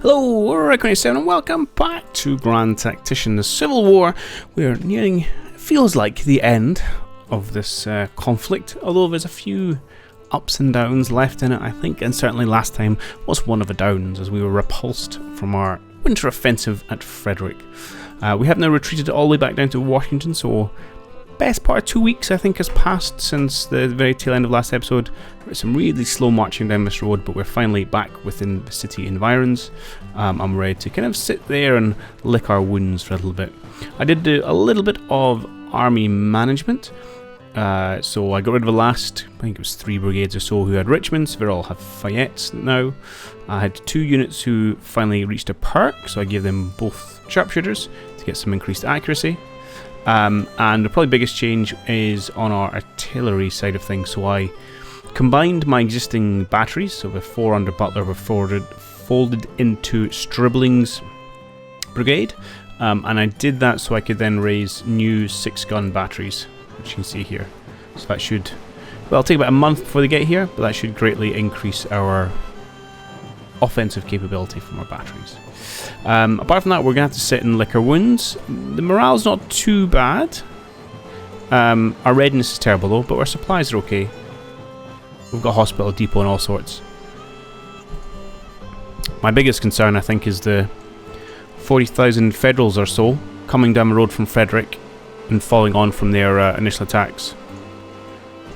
Hello, we're Reckoning7 and welcome back to Grand Tactician, the Civil War. We're nearing, feels like, the end of this conflict, although there's a few ups and downs left in it, I think, and certainly last time was one of the downs as we were repulsed from our winter offensive at Frederick. We have now retreated all the way back down to Washington, so best part of 2 weeks I think has passed since the very tail end of last episode. There's some really slow marching down this road, but we're finally back within the city environs. I'm ready to kind of sit there and lick our wounds for a little bit. I did do a little bit of army management. So I got rid of the last, I think it was 3 brigades or so who had Richmonds. They all have Fayettes now. I had 2 units who finally reached a perk, so I gave them both sharpshooters to get some increased accuracy. And the probably biggest change is on our artillery side of things. So I combined my existing batteries, so the 4 under Butler were folded into Stribling's brigade, and I did that so I could then raise new 6-gun batteries, which you can see here. So that should, well, it'll take about a month before they get here, but that should greatly increase our offensive capability from our batteries. Apart from that, we're going to have to sit and lick our wounds. The morale's not too bad. Our readiness is terrible though, but our supplies are okay. We've got a hospital, depot and all sorts. My biggest concern, I think, is the 40,000 Federals or so coming down the road from Frederick and following on from their initial attacks.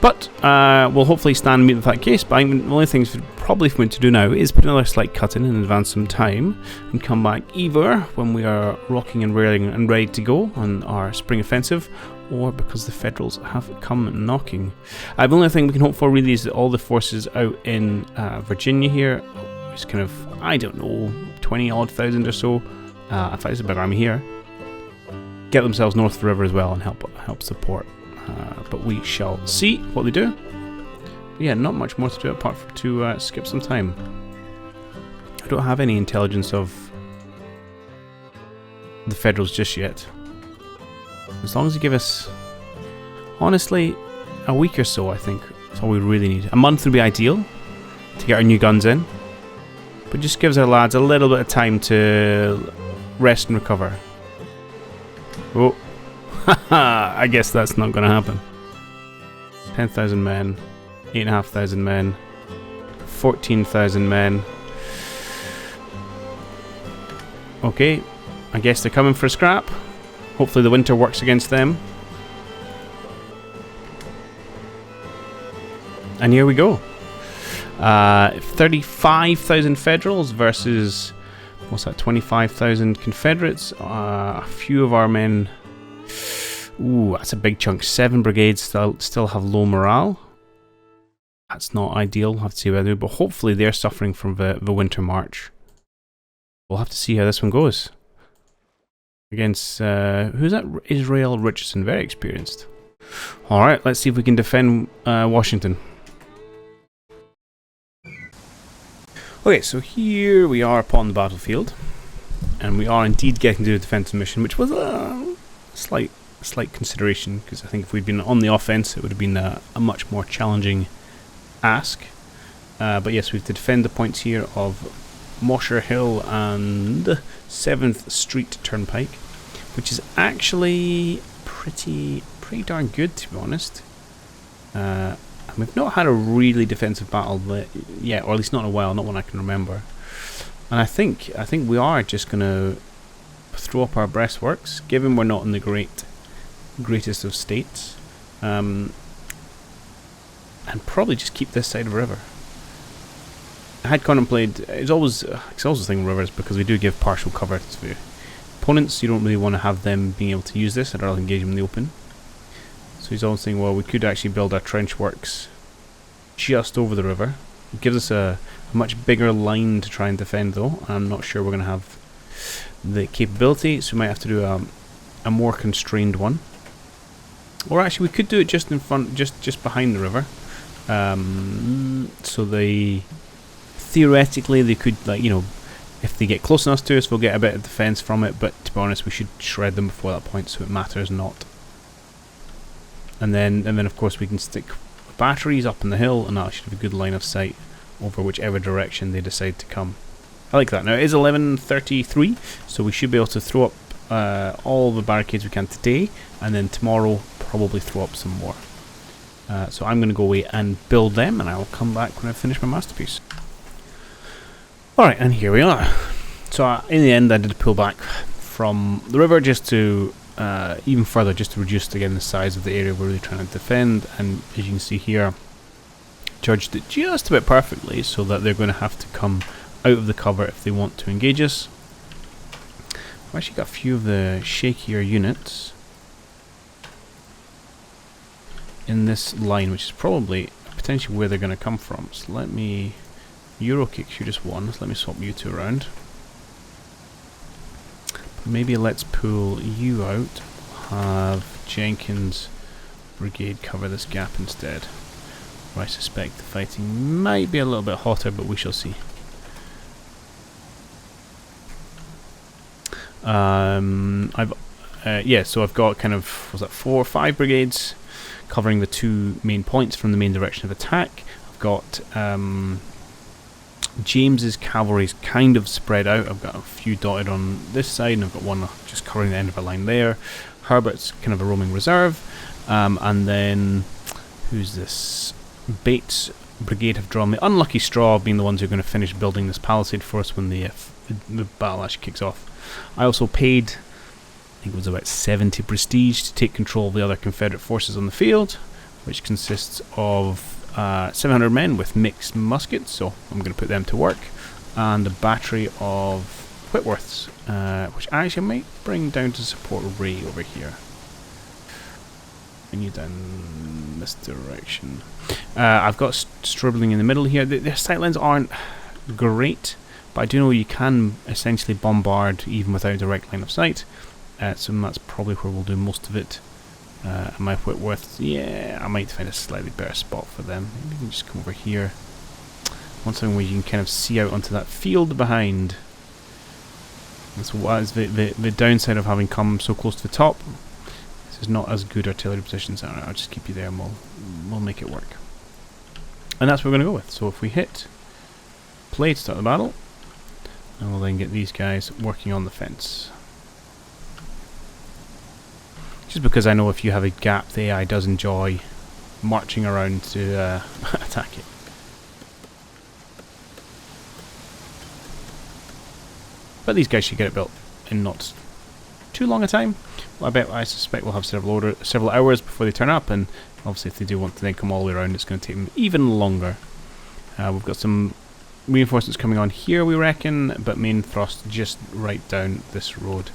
But we'll hopefully stand and meet with that case. But the only thing probably for me to do now is put another slight cut in and advance some time and come back either when we are rocking and rearing and ready to go on our spring offensive, or because the Federals have come knocking. The only thing we can hope for really is that all the forces out in Virginia here is kind of, I don't know, 20-odd thousand or so. In fact, there's a big army here. Get themselves north of the river as well and help support. But we shall see what they do. But yeah, not much more to do apart from to skip some time. I don't have any intelligence of the Federals just yet. As long as they give us, honestly, a week or so, I think that's all we really need. A month would be ideal to get our new guns in, but just gives our lads a little bit of time to rest and recover. Oh. I guess that's not going to happen. 10,000 men, 8,500 men, 14,000 men. Okay, I guess they're coming for a scrap. Hopefully the winter works against them. And here we go. 35,000 Federals versus, what's that, 25,000 Confederates. A few of our men... Ooh, that's a big chunk. 7 brigades still have low morale. That's not ideal. We'll have to see whether, but hopefully they're suffering from the winter march. We'll have to see how this one goes. Against, who's that? Israel Richardson, very experienced. Alright, let's see if we can defend Washington. Okay, so here we are upon the battlefield. And we are indeed getting to the defensive mission, which was a slight consideration, because I think if we'd been on the offense it would have been a much more challenging ask. But yes, we have to defend the points here of Mosher Hill and 7th Street Turnpike, which is actually pretty darn good, to be honest. We've not had a really defensive battle yet, or at least not in a while, not one I can remember. And I think we are just going to throw up our breastworks, given we're not in the greatest of states, and probably just keep this side of the river. I had contemplated, it's always the thing with rivers, because we do give partial cover to the opponents. You don't really want to have them being able to use this. I'd rather engage them in the open. So he's always saying, well, we could actually build our trench works just over the river. It gives us a much bigger line to try and defend, though. I'm not sure we're going to have the capability, so we might have to do a more constrained one. Or actually we could do it just in front, just behind the river. So theoretically they could, like, you know, if they get close enough to us, we'll get a bit of defense from it, but to be honest we should shred them before that point, so it matters not. And then of course we can stick batteries up in the hill, and that should have a good line of sight over whichever direction they decide to come. I like that. Now it is 11:33, so we should be able to throw up all the barricades we can today, and then tomorrow probably throw up some more. So I'm going to go away and build them, and I'll come back when I finish my masterpiece. Alright, and here we are. So in the end I did pull back from the river just to even further, just to reduce again the size of the area we're really trying to defend, and as you can see here, judged it just about perfectly so that they're going to have to come out of the cover if they want to engage us. I've actually got a few of the shakier units in this line, which is probably potentially where they're going to come from. So let me... Euro kicks you just one, so let me swap you two around. But maybe let's pull you out. Have Jenkins' brigade cover this gap instead. Where I suspect the fighting might be a little bit hotter, but we shall see. So I've got kind of, was that 4 or 5 brigades covering the 2 main points from the main direction of attack. I've got James's cavalry is kind of spread out. I've got a few dotted on this side, and I've got one just covering the end of a line there. Herbert's kind of a roaming reserve, and then who's this? Bates' brigade have drawn the unlucky straw, being the ones who are going to finish building this palisade for us when the battle actually kicks off. I also paid, I think it was about 70 prestige to take control of the other Confederate forces on the field, which consists of 700 men with mixed muskets, so I'm going to put them to work, and a battery of Whitworths, which I actually might bring down to support Ray over here. Bring you down this direction. I've got Stribling in the middle here. Their sightlines aren't great, but I do know you can essentially bombard even without a direct line of sight, so that's probably where we'll do most of it. My Whitworth, yeah, I might find a slightly better spot for them. Maybe we can just come over here. One something where you can kind of see out onto that field behind. That's what is the downside of having come so close to the top. This is not as good artillery positions. Alright, I'll just keep you there and we'll make it work. And that's what we're going to go with. So if we hit play to start the battle, and we'll then get these guys working on the fence. Just because I know if you have a gap, the AI does enjoy marching around to attack it. But these guys should get it built in not too long a time. Well, I suspect we'll have several hours before they turn up, and obviously if they do want to then come all the way around, it's going to take them even longer. We've got some reinforcements coming on here, we reckon, but main thrust just right down this road.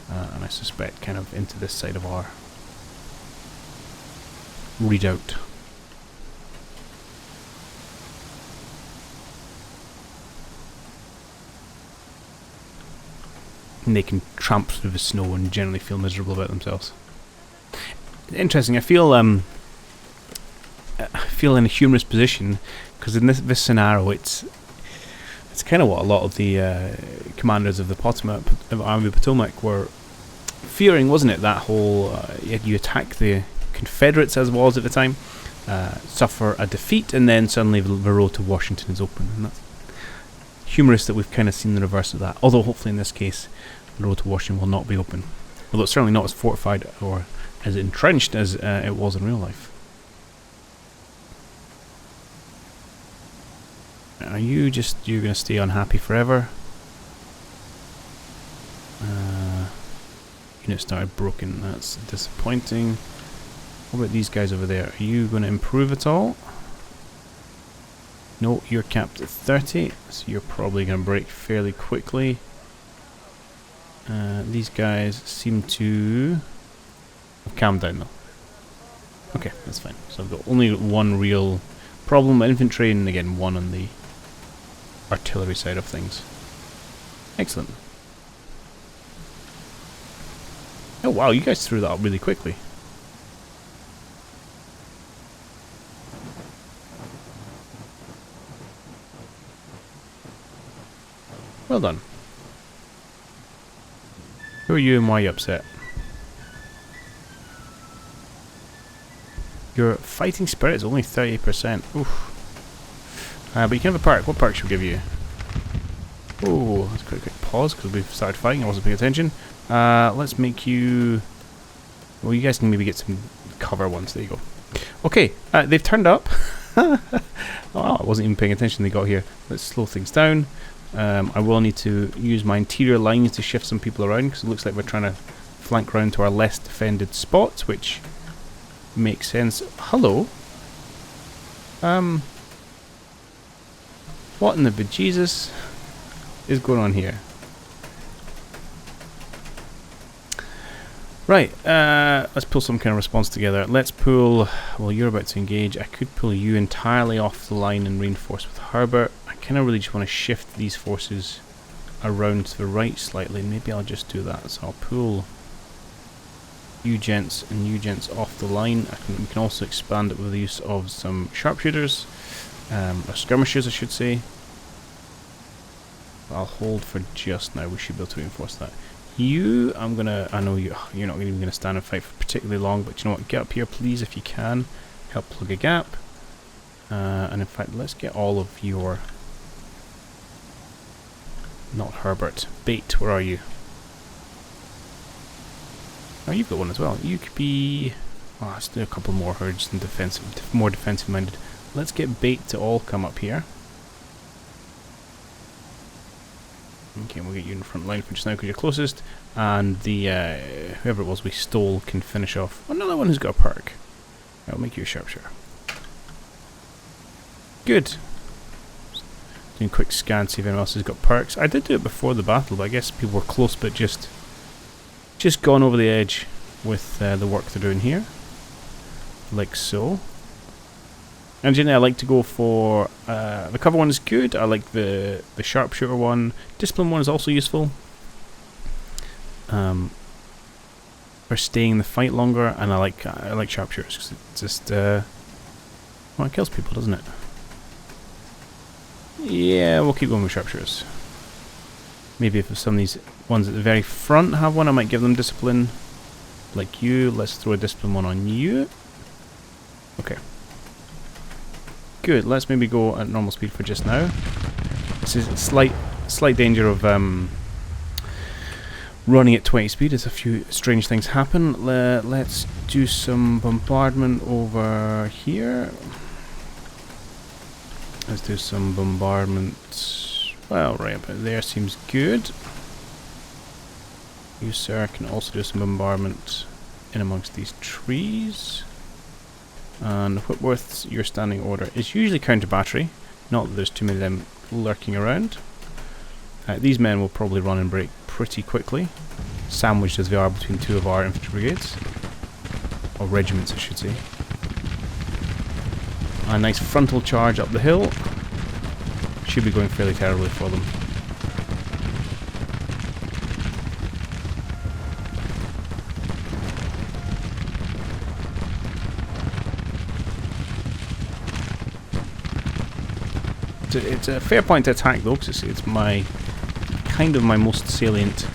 And I suspect kind of into this side of our redoubt. And they can tramp through the snow and generally feel miserable about themselves. Interesting. I feel in a humorous position because in this scenario, it's kind of what a lot of the commanders of the Army of Potomac were fearing, wasn't it? That whole you attack the Confederates as was at the time, suffer a defeat, and then suddenly the road to Washington is open. And that's humorous that we've kind of seen the reverse of that. Although hopefully in this case, the road to Washington will not be open. Although it's certainly not as fortified or as entrenched as it was in real life. Are you're going to stay unhappy forever? Unit started broken. That's disappointing. What about these guys over there? Are you going to improve at all? No, you're capped at 30, so you're probably going to break fairly quickly. These guys seem to have calmed down though. Okay, that's fine. So I've got only one real problem with infantry, and again one on the artillery side of things. Excellent. Oh wow, you guys threw that up really quickly. Well done. Who are you and why are you upset? Your fighting spirit is only 30%. Oof. But you can have a perk. What perk should we give you? Oh, that's quite a quick pause because we've started fighting. I wasn't paying attention. Let's make you... Well, you guys can maybe get some cover once. There you go. Okay, they've turned up. Oh, I wasn't even paying attention. They got here. Let's slow things down. I will need to use my interior lines to shift some people around because it looks like we're trying to flank round to our less defended spots, which makes sense. Hello. What in the bejesus is going on here? Right, let's pull some kind of response together. Let's pull... Well, you're about to engage. I could pull you entirely off the line and reinforce with Herbert. I kind of really just want to shift these forces around to the right slightly. Maybe I'll just do that. So I'll pull you gents and you gents off the line. We can also expand it with the use of some sharpshooters. Or skirmishers, I should say. I'll hold for just now. We should be able to reinforce that. You, I'm gonna... I know you're not even gonna stand and fight for particularly long, but you know what? Get up here, please, if you can. Help plug a gap. And in fact, let's get all of your... Not Herbert. Bait, where are you? Oh, you've got one as well. You could be... Oh, let's do a couple more herds and defensive, more defensive minded. Let's get Bait to all come up here. Okay, we'll get you in the front line for just now because you're closest. And the whoever it was we stole can finish off. Another one who's got a perk. I'll make you a sharpshooter. Good. Doing a quick scan, see if anyone else has got perks. I did do it before the battle, but I guess people were close, but just gone over the edge with the work they're doing here. Like so. And generally I like to go for the cover one is good. I like the sharpshooter one. Discipline one is also useful for staying in the fight longer, and I like sharpshooters because it just well, it kills people, doesn't it? Yeah, we'll keep going with sharpshooters. Maybe if some of these ones at the very front have one, I might give them discipline. Like you, let's throw a discipline one on you. Okay. Good, let's maybe go at normal speed for just now. This is a slight danger of running at 20 speed as a few strange things happen. Let's do some bombardment over here. Let's do some bombardment, well, right about there seems good. You, sir, can also do some bombardment in amongst these trees. And Whitworth's, your standing order is usually counter battery. Not that there's too many of them lurking around. These men will probably run and break pretty quickly, sandwiched as they are between two of our infantry brigades. Or regiments, I should say. A nice frontal charge up the hill. Should be going fairly terribly for them. It's a fair point to attack though, because it's my kind of my most salient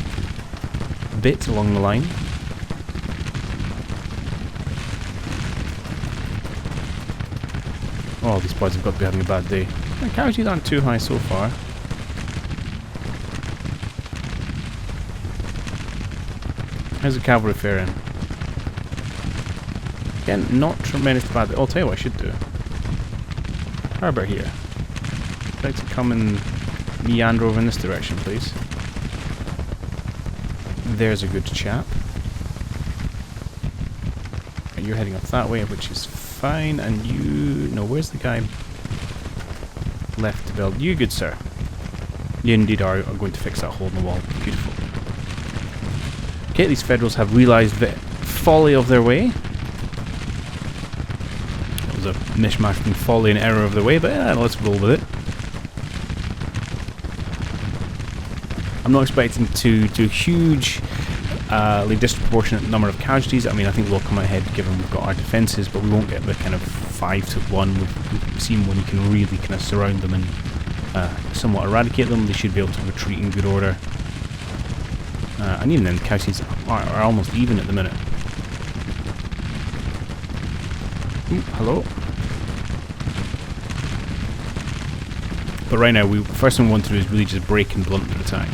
bit along the line. Oh, these boys have got to be having a bad day. The casualties aren't too high so far. How's the cavalry faring? Again, not tremendous bad. I'll tell you what I should do. Herbert here. I'd like to come and meander over in this direction, please. There's a good chap. And you're heading off that way, which is fine. And you... No, where's the guy left to build? You, good sir. You indeed are going to fix that hole in the wall. Beautiful. Okay, these Federals have realised the folly of their way. It was a mishmash between folly and error of their way, but let's roll with it. I'm not expecting to do hugely disproportionate number of casualties. I mean, I think we'll come ahead given we've got our defences, but we won't get the kind of 5-to-1 we've seen when you can really kind of surround them and somewhat eradicate them. They should be able to retreat in good order. And even then, the casualties are almost even at the minute. Ooh, hello. But right now, first thing we want to do is really just break and blunt their attack.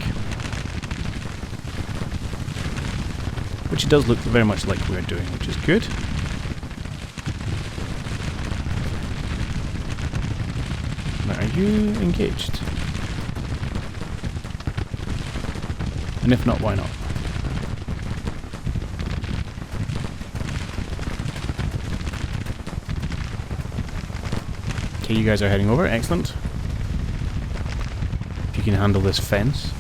Which it does look very much like we're doing, which is good. Now, are you engaged? And if not, why not? Okay, you guys are heading over. Excellent. If you can handle this fence.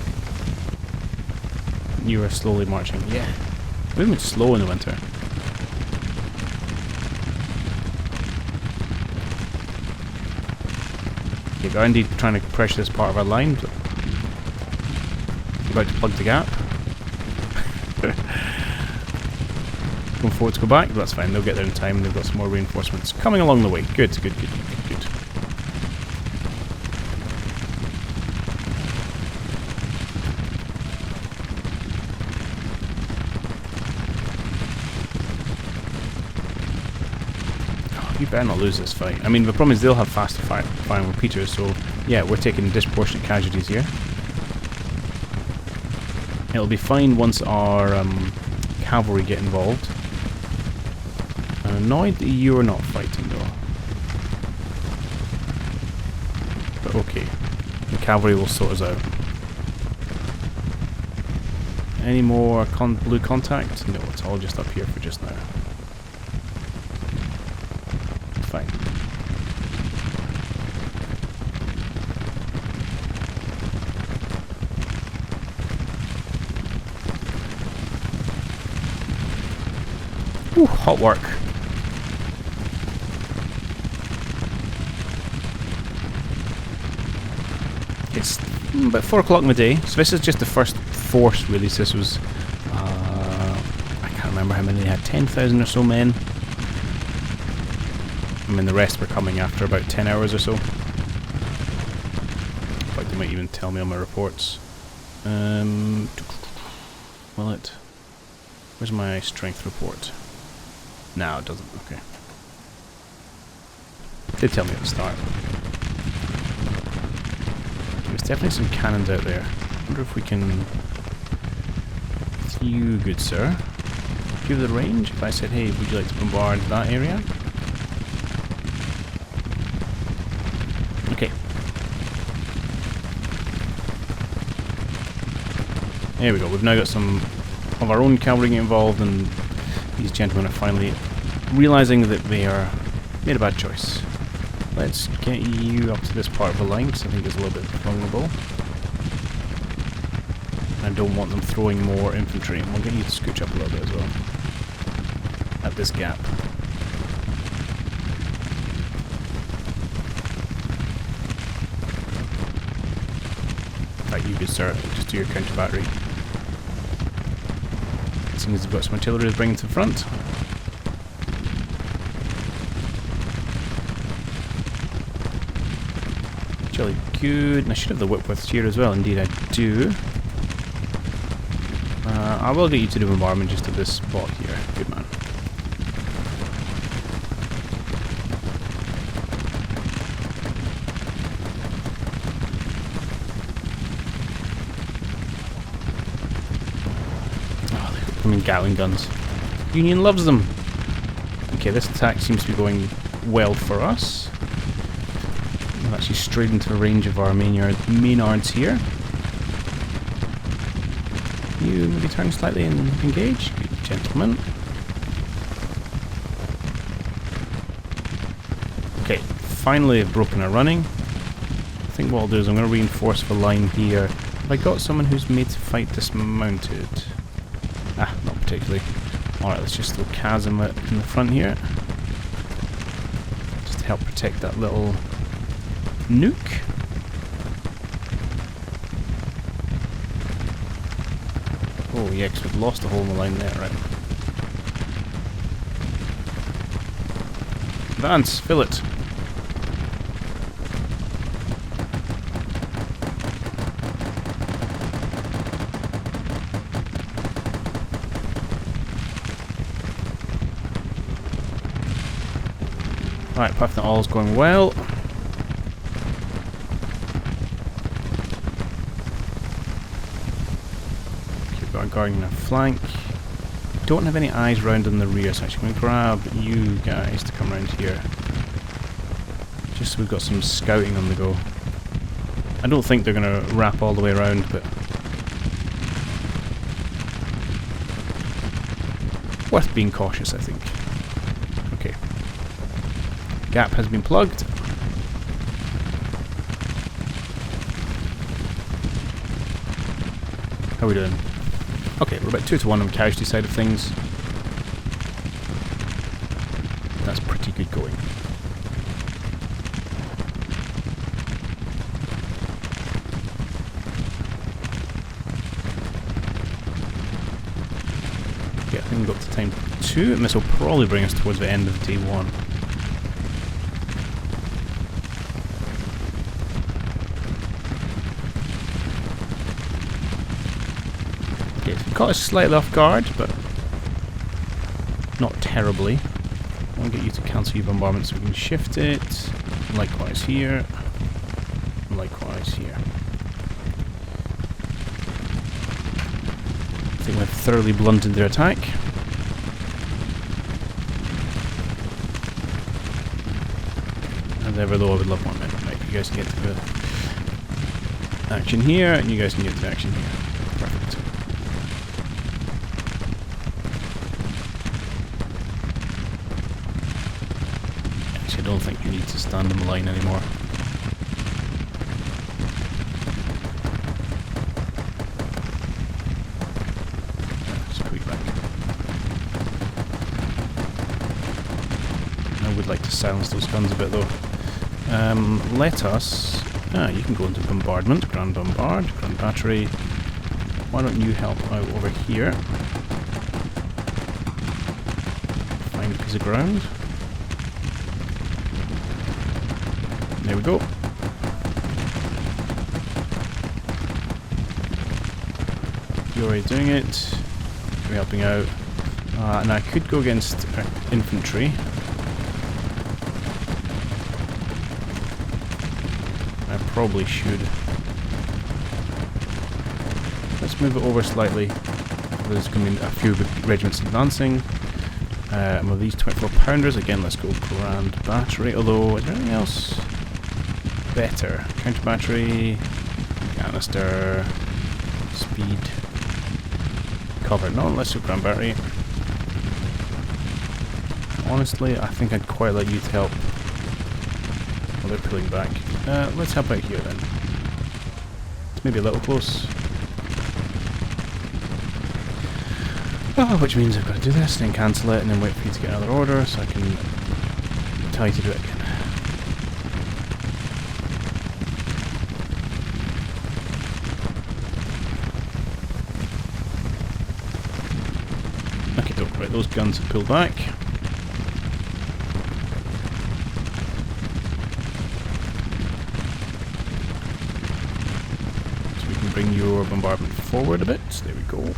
You are slowly marching. Yeah. Movement's slow in the winter. Okay, we're indeed trying to pressure this part of our line, but about to plug the gap. Going forward to go back, but that's fine, they'll get there in time, they've got some more reinforcements coming along the way. Good, good, good, good, good. You better not lose this fight. I mean, the problem is they'll have faster firing repeaters, so yeah, we're taking disproportionate casualties here. It'll be fine once our cavalry get involved. I'm annoyed that you're not fighting though. But okay, the cavalry will sort us out. Any more blue contact? No, it's all just up here for just now. Fine. Ooh, hot work. It's about 4 o'clock in the day, so this is just the first force really. So this was, I can't remember how many they had, 10,000 or so men. I mean, the rest were coming after about 10 hours or so. In fact, they might even tell me on my reports. Will it? Where's my strength report? No, it doesn't. Okay. It did tell me at the start. There's definitely some cannons out there. I wonder if we can... It's you, good sir. Do you have the range? If I said, hey, would you like to bombard that area? Okay. There we go. We've now got some of our own cavalry involved, and these gentlemen are finally realizing that they are made a bad choice. Let's get you up to this part of the line, because I think it's a little bit vulnerable. I don't want them throwing more infantry, and we'll get you to scooch up a little bit as well. At this gap. Right, you good sir, just do your counter battery. As soon as they've got some artillery to bring to the front. Jolly good, and I should have the Whipworths here as well, indeed I do. I will get you to do bombardment just at this spot here, good man. Oh, they've got them Gatling guns. Union loves them! Okay, this attack seems to be going well for us. We've actually strayed into the range of our Maynards here. You maybe turn slightly and engage. Good gentlemen. Okay, finally I've broken our running. I think what I'll do is I'm going to reinforce the line here. Have I got someone who's made to fight dismounted? Ah, not particularly. Alright, let's just throw Chasm in the front here. Just to help protect that little nuke. Oh yeah, because we've lost a hole in the line there, right. Advance, fill it. Right, apart from that, all's going well. got a guard in our flank. Don't have any eyes round in the rear, so actually I'm going to grab you guys to come around here. Just so we've got some scouting on the go. I don't think they're going to wrap all the way around, but worth being cautious, I think. Okay. Gap has been plugged. How are we doing? Okay, we're about 2 to 1 on the casualty side of things. That's pretty good going. Okay, I think we've got to time 2, and this will probably bring us towards the end of day 1. Caught us slightly off guard, but not terribly. I'll get you to cancel your bombardment so we can shift it. Likewise here. Likewise here. I think we've thoroughly blunted their attack. As ever though, I would love more men. Right, you guys can get to the action here, and you guys can get to the action here. Perfect. I don't think you need to stand in the line anymore. Just put you back. I would like to silence those guns a bit though. Let us... you can go into bombardment. Grand bombard, grand battery. Why don't you help out over here? Find a piece of ground. There we go. You're already doing it. You're helping out. And I could go against infantry. I probably should. Let's move it over slightly. There's going to be a few regiments advancing. And with these 24 pounders, again, let's go grand battery. Although, is there anything else better? Counter battery, canister, speed, cover. No, let's do grand battery. Honestly, I think I'd quite like you to help. Well, they're pulling back. Let's help out here then. It's maybe a little close. Which means I've got to do this, then cancel it, and then wait for you to get another order so I can tell you to do it again. Okay, right, those guns have pulled back. So we can bring your bombardment forward a bit. There we go.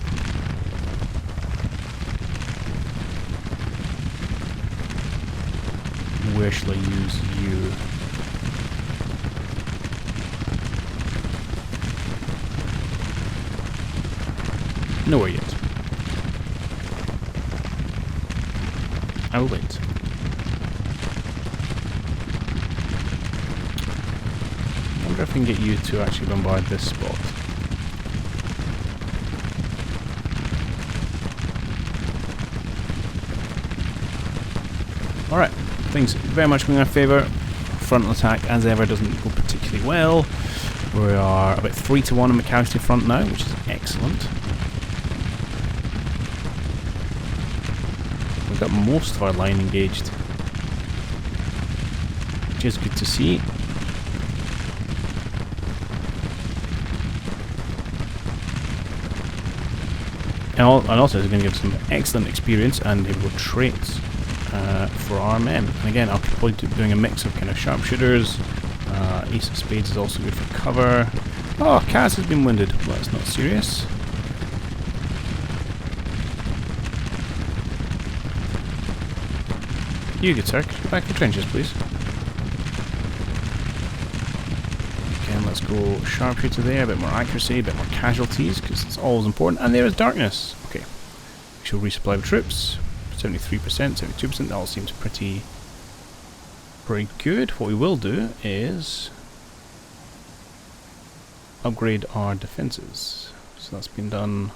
Where shall I use you? Nowhere yet. I will wait. I wonder if I can get you to actually bombard this spot. Alright. Things very much going in our favour. Frontal attack, as ever, doesn't go particularly well. We are about 3 to 1 on the casualty front now, which is excellent. We've got most of our line engaged, which is good to see. And also, it's going to give some excellent experience and able traits. For our men. And again, I'll probably be doing a mix of kind of sharpshooters. Ace of Spades is also good for cover. Oh, Kaz has been wounded. Well, that's not serious. You good, sir. Could you go back to the trenches, please? Again, let's go sharpshooter there, a bit more accuracy, a bit more casualties, because it's always important. And there is darkness. Okay. We shall resupply with troops. 73%, 72%, that all seems pretty good. What we will do is upgrade our defences. So that's been done.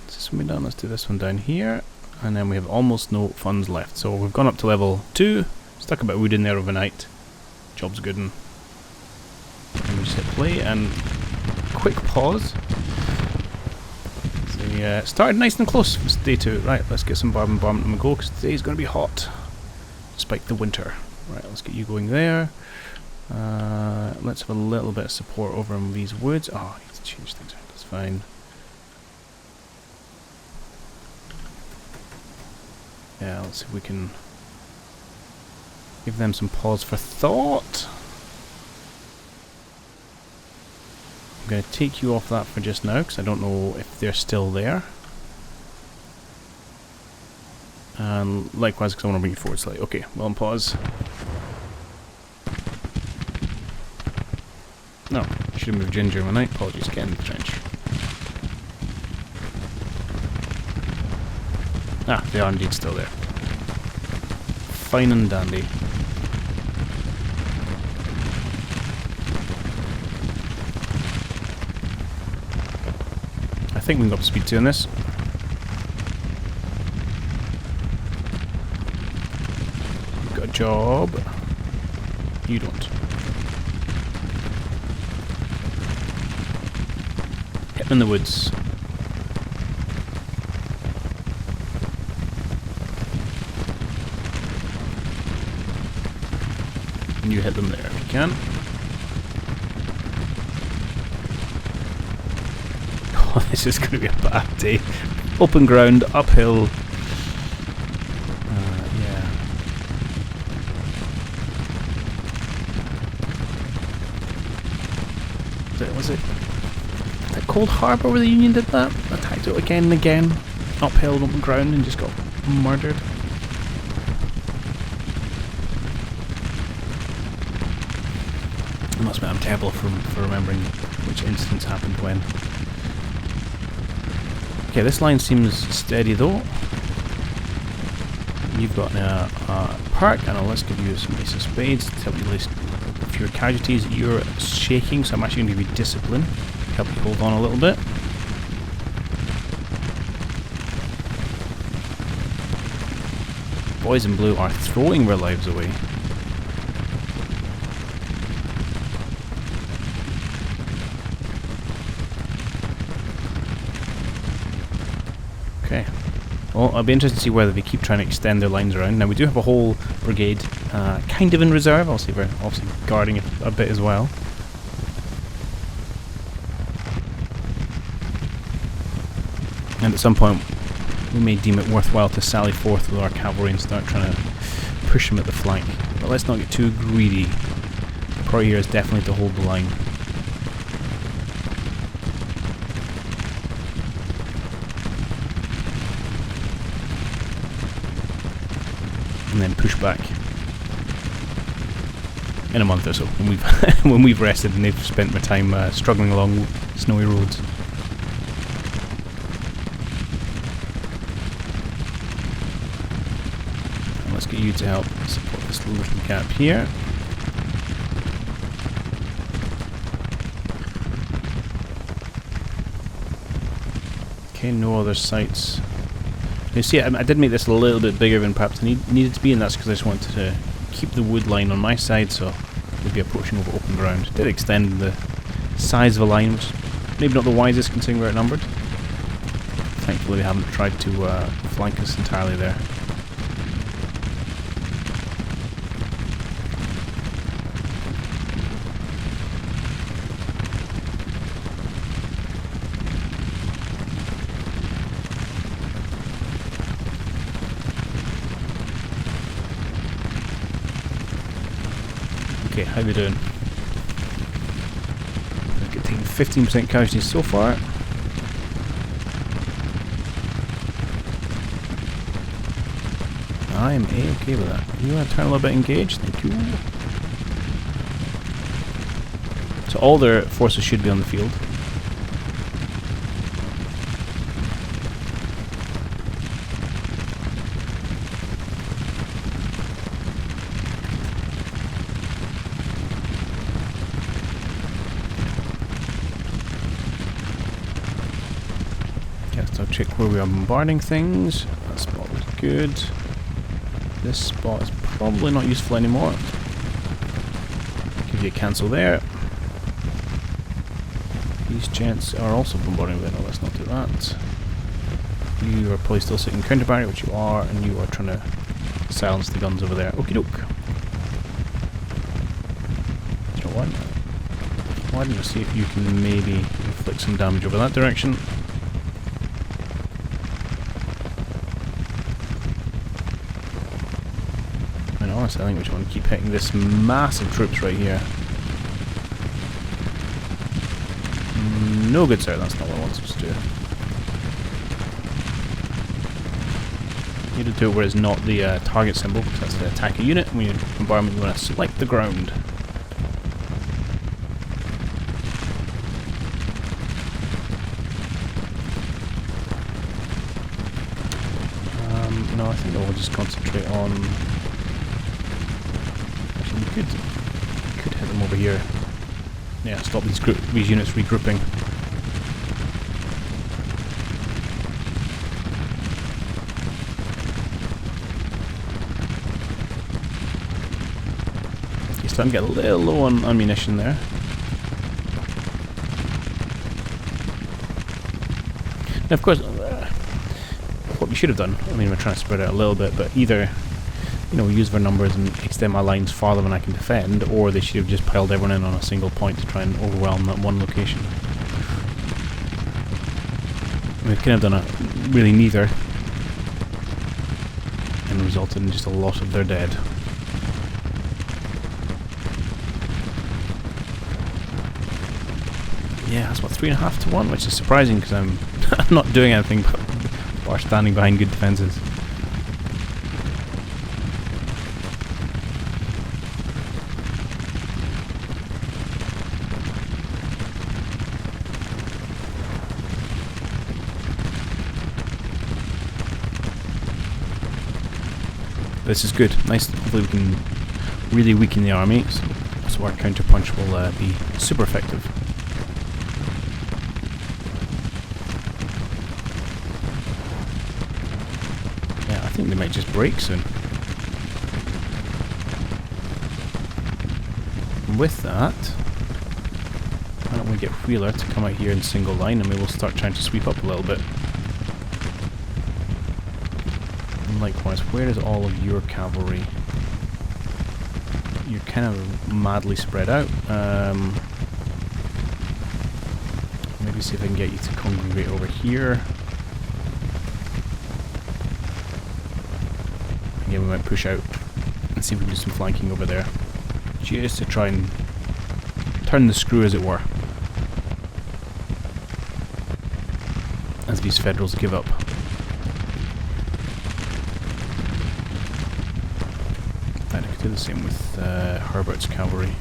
This one been done. Let's do this one down here. And then we have almost no funds left. So we've gone up to level 2, stuck a bit of wood in there overnight. Job's good. And we just hit play and quick pause. So we started nice and close for day 2. Right, let's get some barb and go, because today's going to be hot. Despite the winter. Right, let's get you going there. Let's have a little bit of support over in these woods. Oh, I need to change things around, that's fine. Yeah, let's see if we can give them some pause for thought. I'm going to take you off that for just now, because I don't know if they're still there. And likewise, because I want to bring you forward slightly. Okay, well, on pause. No, should have moved Ginger one night. Apologies, get in the trench. Ah, they are indeed still there. Fine and dandy. I think we can go up to speed 2 on this. You've got a job. You don't. Hit them in the woods. And you hit them there if you can. Oh, this is going to be a bad day. Open ground, uphill. Yeah. Was it that Cold Harbour where the Union did that? Attacked it again and again. Uphill, open ground, and just got murdered. I must admit, I'm terrible for remembering which incidents happened when. Okay, this line seems steady though. You've got a perk, and let's give you some Ace of Spades to help you list fewer casualties. You're shaking, so I'm actually going to give you discipline. Help you hold on a little bit. Boys in blue are throwing their lives away. Okay. Well, I'll be interested to see whether they keep trying to extend their lines around. Now, we do have a whole brigade kind of in reserve. Obviously, we're obviously guarding a bit as well. And at some point, we may deem it worthwhile to sally forth with our cavalry and start trying to push them at the flank. But let's not get too greedy. The priority here is definitely to hold the line. And then push back in a month or so when we've when we've rested and they've spent their time struggling along snowy roads. And let's get you to help support this little gap here. Okay, no other sites. You see, I did make this a little bit bigger than perhaps I needed to be, and that's because I just wanted to keep the wood line on my side, so we'd be approaching over open ground. Did extend the size of a line, which is maybe not the wisest considering we're outnumbered. Thankfully they haven't tried to flank us entirely there. Okay, how are we doing? We've taken 15% casualties so far. I am A-okay with that. You want to turn a little bit engaged? Thank you. So all their forces should be on the field. I'll check where we are bombarding things. That spot was good. This spot is probably not useful anymore. Give you a cancel there. These gents are also bombarding there. No, let's not do that. You are probably still sitting counter barrier, which you are, and you are trying to silence the guns over there. Okie doke. You know what? Why don't I see if you can maybe inflict some damage over that direction? Honestly, I think we just want to keep hitting this massive troops right here. No good, sir. That's not what I wanted to do. You need to do it where it's not the target symbol, because that's the attacker unit. And when you environment, you want to select the ground. No, I think we'll just concentrate on. We could hit them over here. Yeah, stop these units regrouping. You're starting to get a little low on ammunition there. Now, of course, what we should have done, I mean, we're trying to spread out a little bit, but either use their numbers and extend my lines farther than I can defend, or they should have just piled everyone in on a single point to try and overwhelm that one location. We've kind of done a really neither, and resulted in just a lot of their dead. Yeah, that's what, 3.5 to 1, which is surprising because I'm not doing anything but standing behind good defences. This is good. Nice. Hopefully we can really weaken the army, so our counter-punch will be super effective. Yeah, I think they might just break soon. And with that, why don't we get Wheeler to come out here in single line, and we will start trying to sweep up a little bit. Likewise, where is all of your cavalry? You're kind of madly spread out. Maybe see if I can get you to congregate over here. Again, we might push out and see if we can do some flanking over there. Just to try and turn the screw, as it were, as these Federals give up. Do the same with Herbert's cavalry.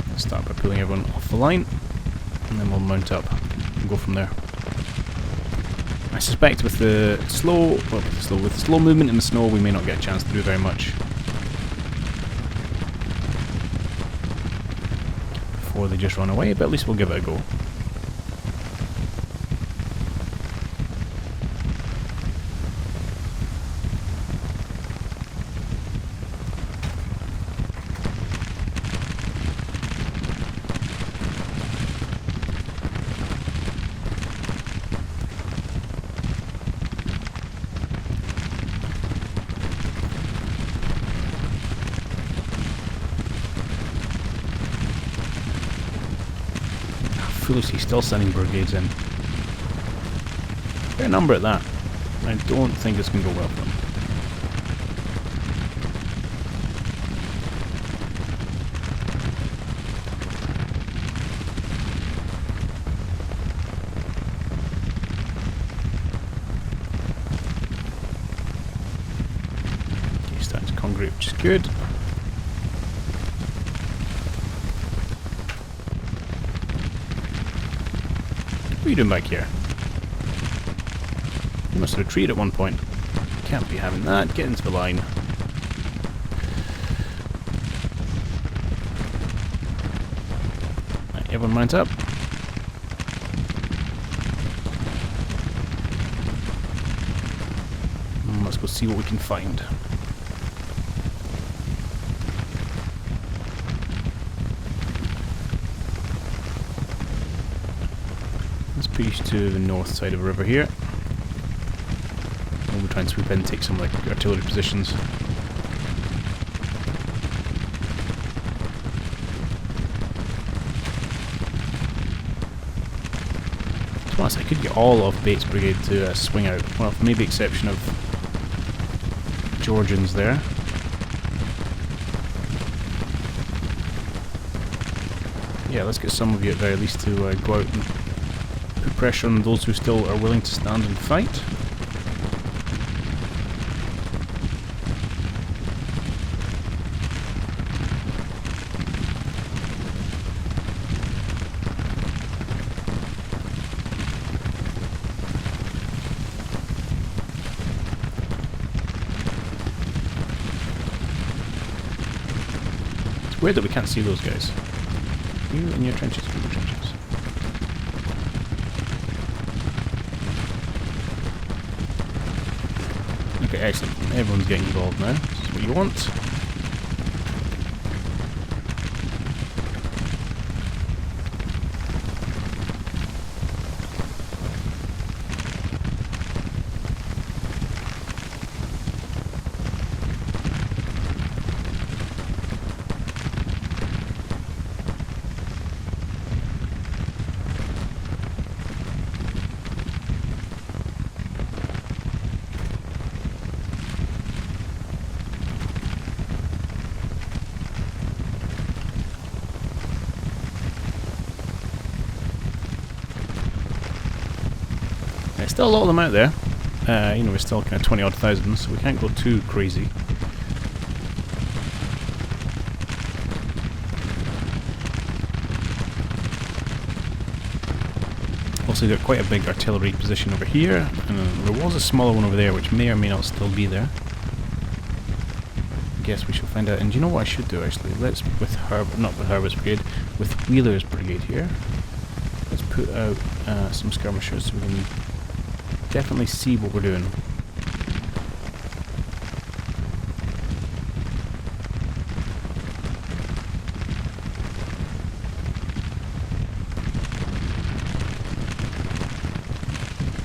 Let's start by pulling everyone off the line, and then we'll mount up and go from there. I suspect with the slow movement in the snow, we may not get a chance to do very much before they just run away, but at least we'll give it a go. Foolishly still sending brigades in. Fair number at that. I don't think it's going to go well for them. concrete, which is good. What are you doing back here? You must have retreated at one point. Can't be having that. Get into the line. Right, everyone lines up. Let's go see what we can find. Let's push to the north side of the river here. We'll try and swoop in and take some like artillery positions. To be honest, I could get all of Bates' brigade to swing out. Well, with maybe exception of Georgians there. Yeah, let's get some of you at very least to go out and put pressure on those who still are willing to stand and fight. Weird that we can't see those guys. You in your trenches, in your trenches. Okay, excellent. Everyone's getting involved now. This is what you want. There's still a lot of them out there. You know, we're still kind of 20-odd thousand, so we can't go too crazy. Also got quite a big artillery position over here, and there was a smaller one over there which may or may not still be there. Guess we shall find out. And do you know what I should do actually? Let's, with not with Herbert's brigade, with Wheeler's brigade here, let's put out some skirmishers so we can definitely see what we're doing.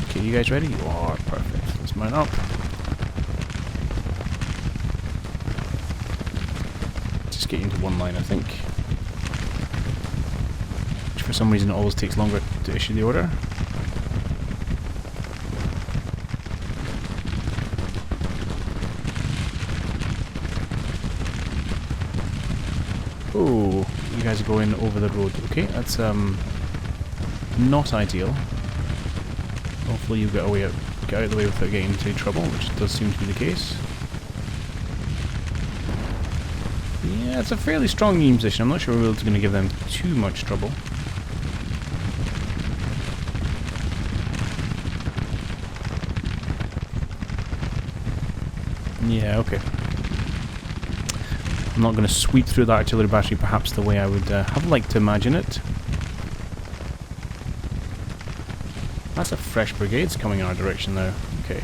Okay, you guys ready? You are. Perfect. Let's mount up. Just get into one line, I think. Which for some reason it always takes longer to issue the order. Oh, you guys are going over the road. Okay, that's not ideal. Hopefully you get out of the way without getting into trouble, which does seem to be the case. Yeah, it's a fairly strong Union position. I'm not sure we're going to give them too much trouble. Yeah, okay. I'm not going to sweep through that artillery battery perhaps the way I would have liked to imagine it. That's a fresh brigades coming in our direction now. Okay.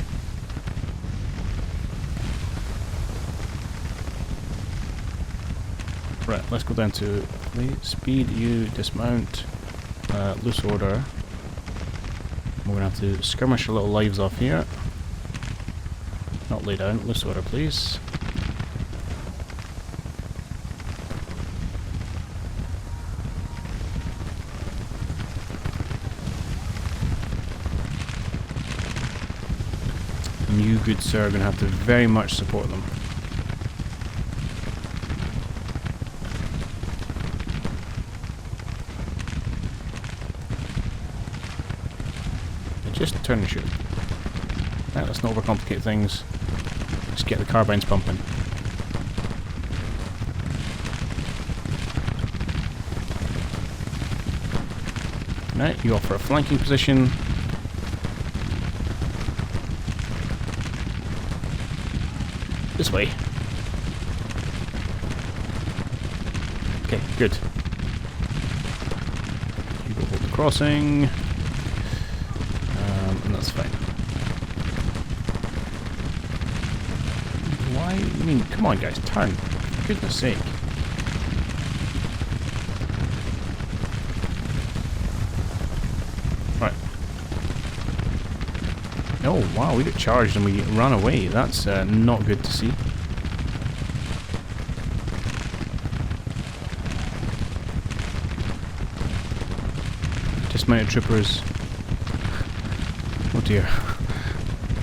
Right, let's go down to speed, you dismount, loose order. We're going to have to skirmish our little lives off here. Not lay down, loose order please. And you, good sir, are going to have to very much support them. Just turn and shoot. Right, let's not overcomplicate things. Just get the carbines pumping. Right, you offer a flanking position. This way. Okay, good. You go hold the crossing. And that's fine. Why? I mean, come on guys, turn. For goodness sake. Right. Oh wow, we got charged and we ran away. That's not good to see. Dismounted troopers. Oh dear.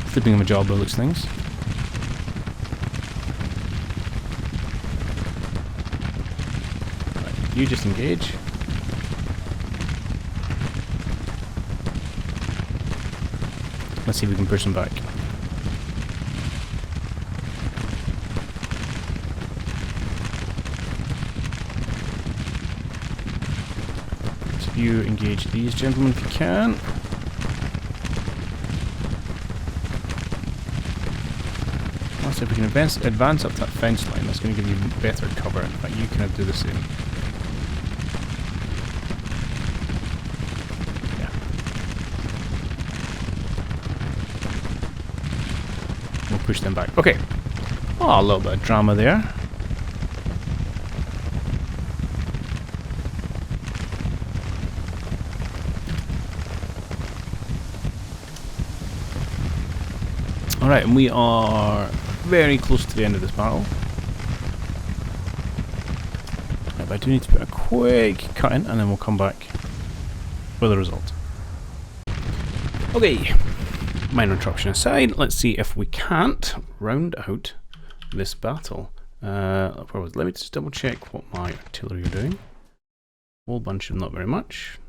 Flipping of a job by looks things. Right, you just engage. Let's see if we can push them back. So you engage these gentlemen if you can. Also, if we can advance up that fence line, that's going to give you better cover. In fact, you kind of do the same. Push them back. Okay. Oh, a little bit of drama there. Alright, and we are very close to the end of this battle. Right, but I do need to put a quick cut in and then we'll come back with the result. Okay. Minor interruption aside, let's see if we can't round out this battle. Let me just double check what my artillery are doing. Whole bunch of not very much.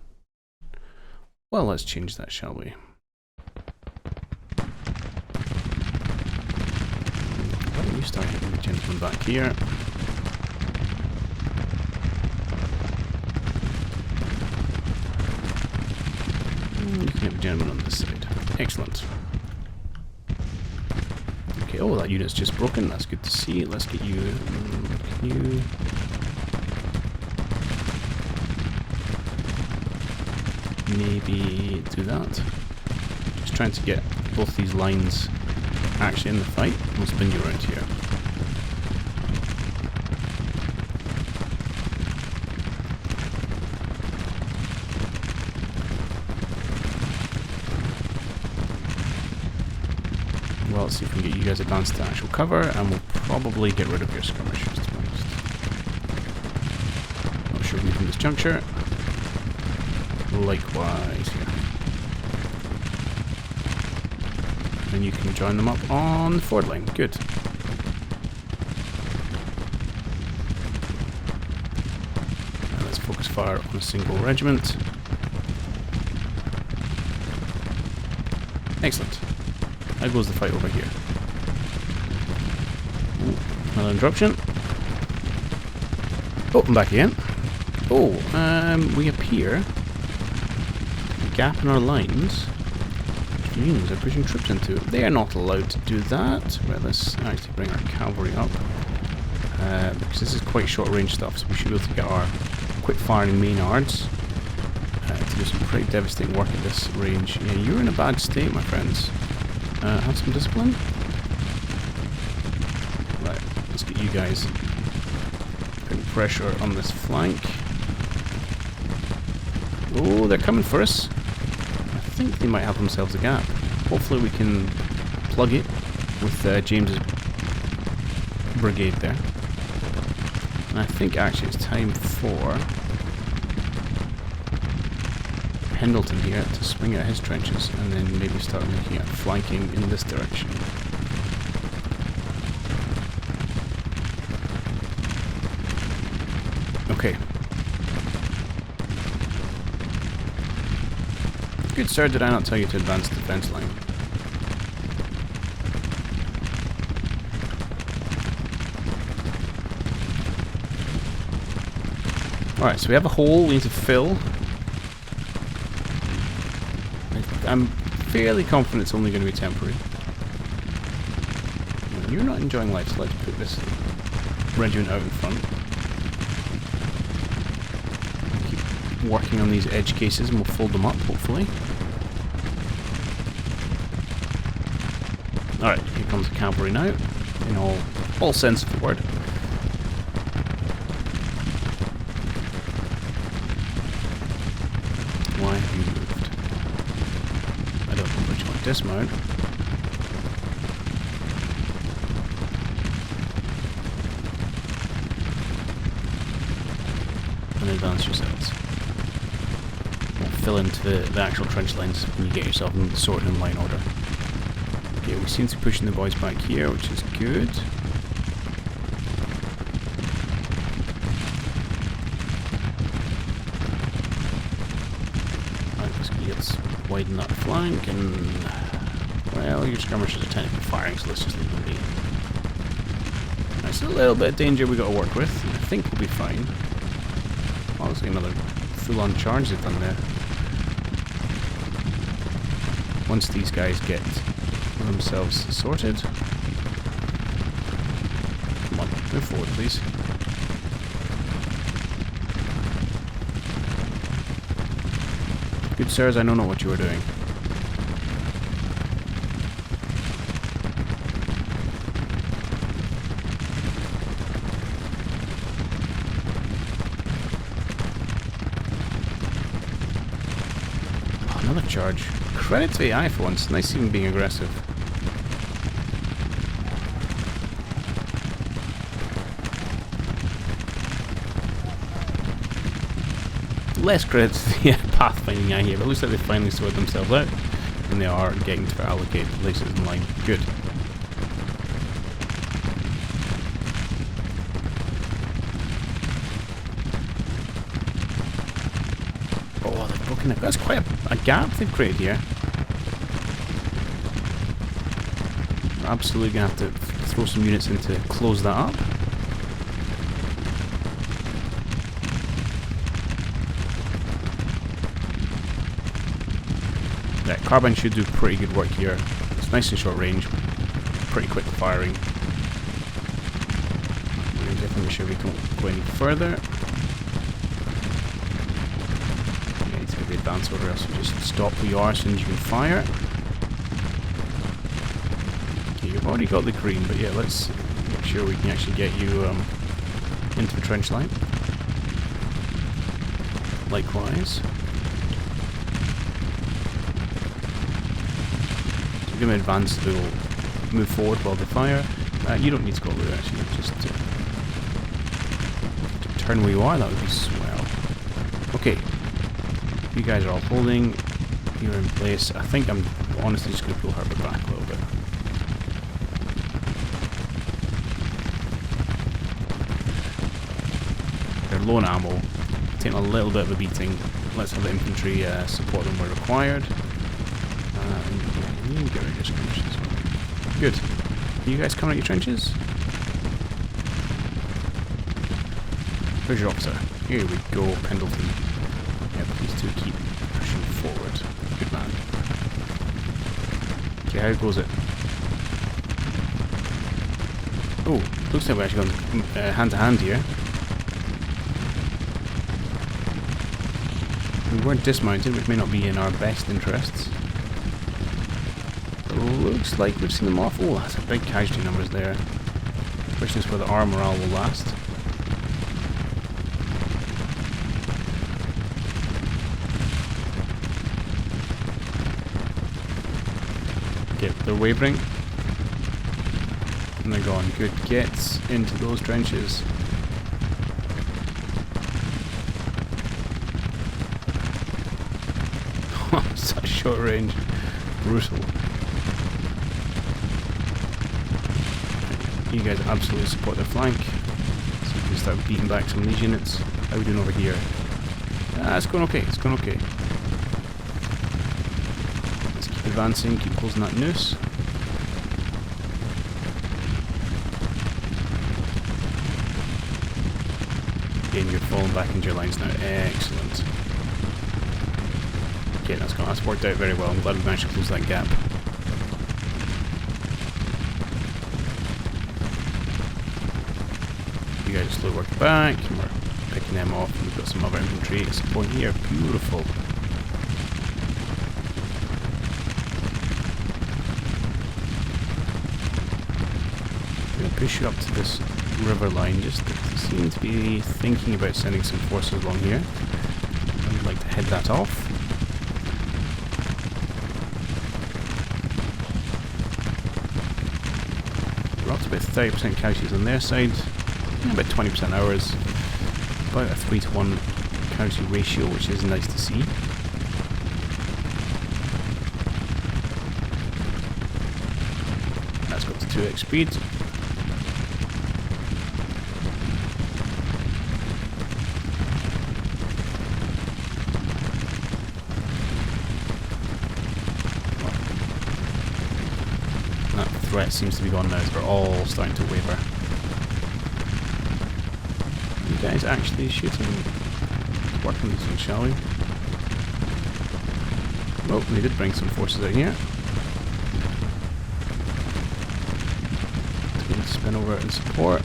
Well, let's change that, shall we? Why don't you start hitting the gentleman back here? You can hit the gentleman on this side. Excellent. Okay, oh, that unit's just broken. That's good to see. Let's get you... Can you... maybe do that? Just trying to get both these lines actually in the fight. We'll spin you around here. Well, let's see if we can get you guys advanced to actual cover, and we'll probably get rid of your skirmishers, to be honest. Not sure from this juncture. Likewise here. And you can join them up on the forward line. Good. Now let's focus fire on a single regiment. Excellent. How goes the fight over here? Ooh, another interruption. Oh, I'm back again. Oh, we appear a gap in our lines. Which means they're pushing troops into it. They are not allowed to do that. Right, let's actually bring our cavalry up. Because this is quite short range stuff, so we should be able to get our quick firing Maynards to do some pretty devastating work at this range. Yeah, you're in a bad state, my friends. Have some discipline. Right, let's get you guys putting pressure on this flank. Oh, they're coming for us. I think they might have themselves a gap. Hopefully we can plug it with James's brigade there. And I think actually it's time for Pendleton here to swing out his trenches and then maybe start looking at flanking in this direction. Okay. Good sir, did I not tell you to advance the defense line? Alright, so we have a hole we need to fill. I'm fairly confident it's only going to be temporary. You're not enjoying life, so let's put this regiment out in front. Keep working on these edge cases and we'll fold them up, hopefully. Alright, here comes the cavalry now, in all sense of the word. Why have you moved? I don't know which one to dismount. And advance yourselves. We'll fill into the actual trench lines when you get yourself sorted in line order. Okay, we seem to be pushing the boys back here, which is good. Let's widen that flank and, well, your skirmishers are technically firing, so let's just leave them be. That's a little bit of danger we got to work with. I think we'll be fine. Oh, looks like another full-on charge they've done there. Once these guys get themselves sorted. Come on, move forward, please. Good sirs, I know not what you are doing. Oh, another charge. Credit to AI for once. Nice even being aggressive. Less credit to the pathfinding AI here, but it looks like they finally sorted themselves out. And they are getting to allocate places in line. Good. Oh, they've broken it. That's quite a gap they've created here. We're absolutely going to have to throw some units in to close that up. Yeah, carbine should do pretty good work here. It's nice and short range, pretty quick firing. We're definitely sure we don't go any further. Yeah, it's going to be advance order, else we just stop where you are as soon as you can fire. Okay, you've already got the green, but yeah, let's make sure we can actually get you into the trench line. Likewise. Give them advance, they'll move forward while they fire. You don't need to go there actually, just turn where you are, that would be swell. Okay, you guys are all holding, you're in place. I think I'm honestly just going to pull Herbert back a little bit. They're low on ammo, taking a little bit of a beating. Let's have the infantry support them where required. You can get rid of your skirmishes as well. Good. You guys coming out your trenches? Where's your officer? Here we go, Pendleton. Yeah, these two keep pushing forward. Good man. Okay, how goes it? Oh, looks like we're actually going hand to hand here. We weren't dismounted, which may not be in our best interests. Looks like we've seen them off. Oh, that's a big casualty numbers there. Question is whether our morale will last. Okay, they're wavering. And they're gone. Good. Get into those trenches. Such short range. Brutal. You guys absolutely support their flank. So we can start beating back some of these units. How are we doing over here? It's going okay, it's going okay. Let's keep advancing, keep closing that noose. Again, you're falling back into your lines now. Excellent. Okay, that's worked out very well. I'm glad we managed to close that gap. You guys slowly work back, and we're picking them off, and we've got some other infantry at some point here. Beautiful. I'm going to push you up to this river line, just to seem to be thinking about sending some forces along here. I'd like to head that off. We're up to about 30% casualties on their side, about 20% ours. About a 3-to-1 casualty ratio, which is nice to see. That's got to 2x speed. That threat seems to be gone now as we're all starting to waver. You guys actually shooting? Working this one, shall we? Oh, they did bring some forces out here. Going to spin over and support.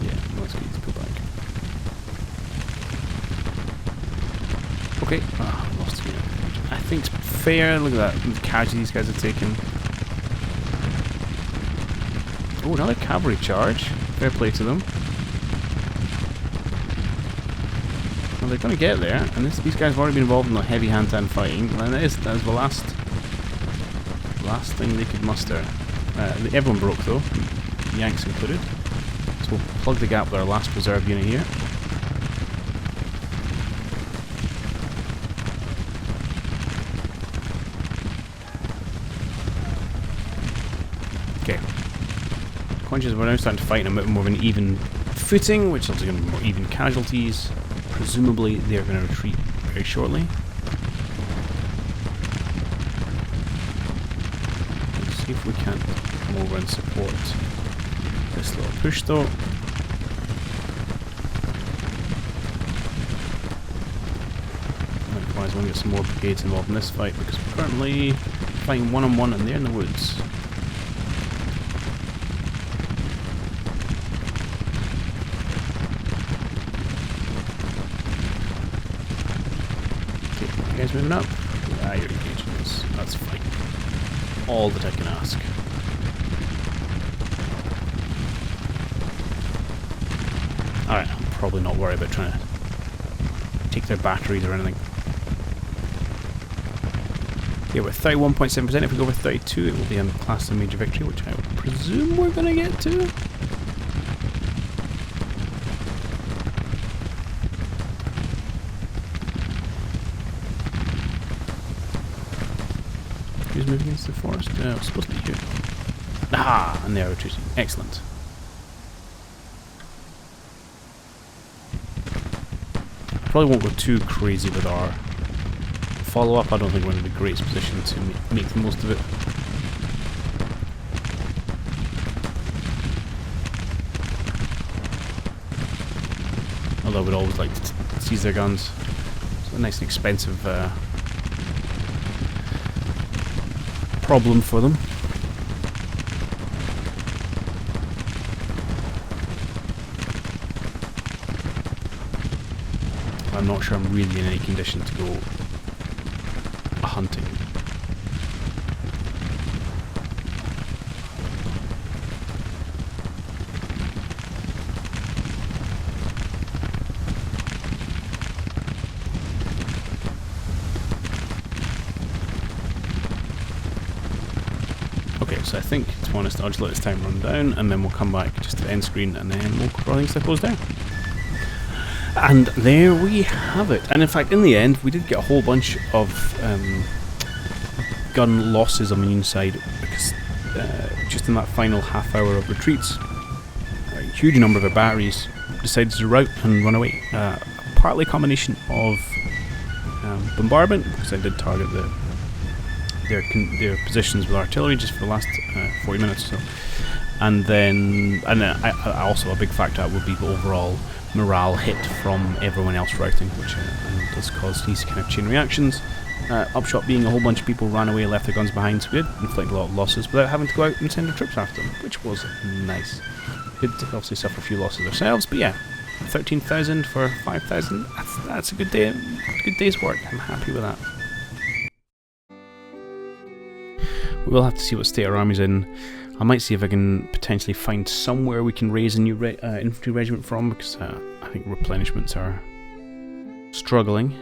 Yeah, let's get to pull back. Okay, I lost you. I think it's fair. Look at that, the casualties these guys are taking. Oh, another cavalry charge. Fair play to them. Well, they're going to get there, and these guys have already been involved in the heavy hand-to-hand fighting, and that is the last thing they could muster. Everyone broke though, Yanks included. So we'll plug the gap with our last reserve unit here. Okay. Conscious we're now starting to fight on a bit more of an even footing, which is also going to be more even casualties. Presumably they're going to retreat very shortly. Let's see if we can't come over and support this little push though. Likewise, I want to get some more brigades involved in this fight because we're currently fighting one-on-one and they're in the woods. You guys moving up? Ah, you're engaging us. That's fine. All that I can ask. Alright, I'm probably not worried about trying to take their batteries or anything. Yeah, we're 31.7%. If we go with 32, it will be a class of major victory, which I would presume we're going to get to. Who's moving against the forest? It's supposed to be you. Ah, and they are retreating. Excellent. Probably won't go too crazy with our follow-up. I don't think we're in the greatest position to make the most of it. Although we'd always like to seize their guns. It's a nice and expensive problem for them. I'm not sure I'm really in any condition to go hunting. Okay, so I think, to be honest, I'll just let this time run down and then we'll come back just to the end screen and then we'll draw things to a close down. And there we have it. And in fact, in the end, we did get a whole bunch of gun losses on the Union side because just in that final half hour of retreats, a huge number of our batteries decided to rout and run away. Partly a combination of bombardment, because I did target their positions with artillery just for the last 40 minutes or so. And then I also, a big factor would be the overall morale hit from everyone else routing, which I know does cause these kind of chain reactions. Upshot being a whole bunch of people ran away, left their guns behind, so we did inflict a lot of losses without having to go out and send our troops after them, which was nice. Did obviously suffer a few losses ourselves, but yeah, 13,000 for 5,000. That's a good day, good day's work. I'm happy with that. We will have to see what state our army's in. I might see if I can potentially find somewhere we can raise a new infantry regiment from, because I think replenishments are struggling.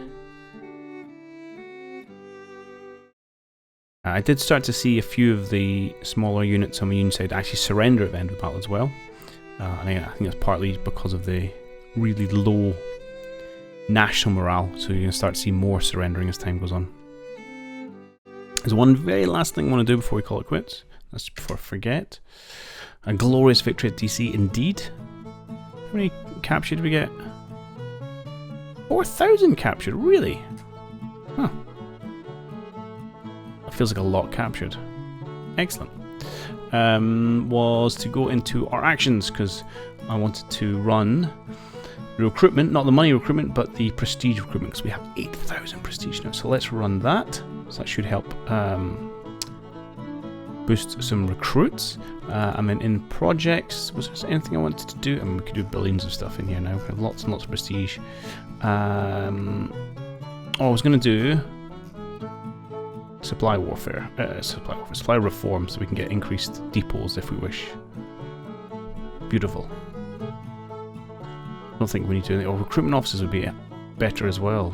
I did start to see a few of the smaller units on the Union side actually surrender at the end of the battle as well. I think that's partly because of the really low national morale, so you're going to start to see more surrendering as time goes on. There's one very last thing I want to do before we call it quits. That's before I forget. A glorious victory at DC indeed. How many captured did we get? 4,000 captured, really? Huh. That feels like a lot captured. Excellent. Was to go into our actions, because I wanted to run the recruitment, not the money recruitment, but the prestige recruitment, because we have 8,000 prestige now. So let's run that. So that should help boost some recruits. I mean, in projects, was there anything I wanted to do? I mean, we could do billions of stuff in here now. We have lots and lots of prestige. I was going to do supply reform, so we can get increased depots if we wish. Beautiful. I don't think we need to do anything. Recruitment officers would be better as well.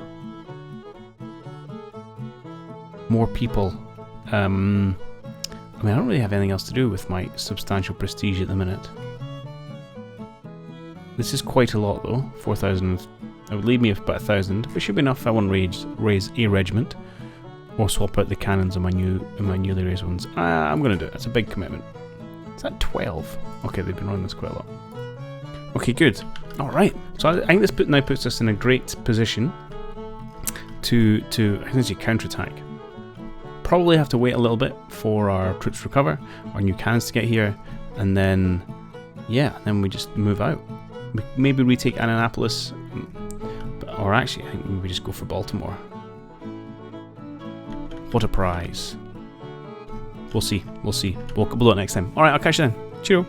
More people. I mean, I don't really have anything else to do with my substantial prestige at the minute. This is quite a lot though. 4,000. That would leave me with about 1,000, which should be enough if I want to raise a regiment. Or swap out the cannons on my newly raised ones. I'm going to do it. That's a big commitment. Is that 12? Okay, they've been running this quite a lot. Okay, good. Alright. So I think this now puts us in a great position to essentially counterattack. Probably have to wait a little bit for our troops to recover, our new cannons to get here, and then, yeah, then we just move out. Maybe retake Annapolis, or actually, I think we just go for Baltimore. What a prize. We'll see. We'll do it next time. Alright, I'll catch you then. Cheerio.